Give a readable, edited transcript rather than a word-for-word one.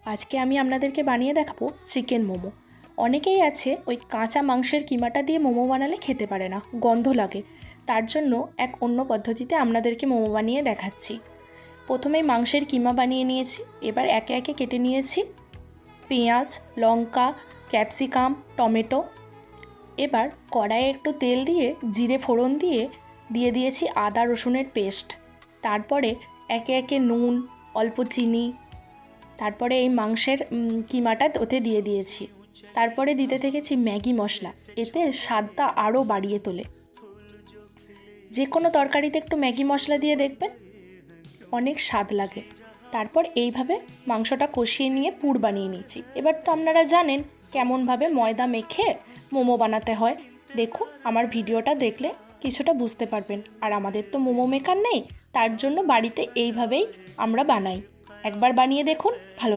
আজকে আমি আপনাদেরকে বানিয়ে দেখাবো চিকেন মোমো। অনেকেই আছে ওই কাঁচা মাংসের কিমাটা দিয়ে মোমো বানালে খেতে পারে না, গন্ধ লাগে। তার জন্য এক অন্য পদ্ধতিতে আপনাদেরকে মোমো বানিয়ে দেখাচ্ছি। প্রথমেই মাংসের কিমা বানিয়ে নিয়েছি, এবার একে একে কেটে নিয়েছি পেঁয়াজ, লঙ্কা, ক্যাপসিকাম, টমেটো। এবার কড়াইয়ে একটু তেল দিয়ে জিরে ফোড়ন দিয়ে দিয়েছি আদা রসুনের পেস্ট। তারপরে একে একে নুন, অল্প চিনি, তারপরে এই মাংসের কিমাটা ওতে দিয়ে দিয়েছি। তারপরে দিতে থেকেছি ম্যাগি মশলা, এতে স্বাদটা আরও বাড়িয়ে তোলে। যে কোনো তরকারিতে একটু ম্যাগি মশলা দিয়ে দেখবেন, অনেক স্বাদ লাগে। তারপর এইভাবে মাংসটা কষিয়ে নিয়ে পুর বানিয়ে নিয়েছি। এবার তো আপনারা জানেন কেমনভাবে ময়দা মেখে মোমো বানাতে হয়। দেখুন, আমার ভিডিওটা দেখলে কিছুটা বুঝতে পারবেন। আর আমাদের তো মোমো মেকার নেই, তার জন্য বাড়িতে এইভাবেই আমরা বানাই। একবার বানিয়ে দেখুন, ভালো।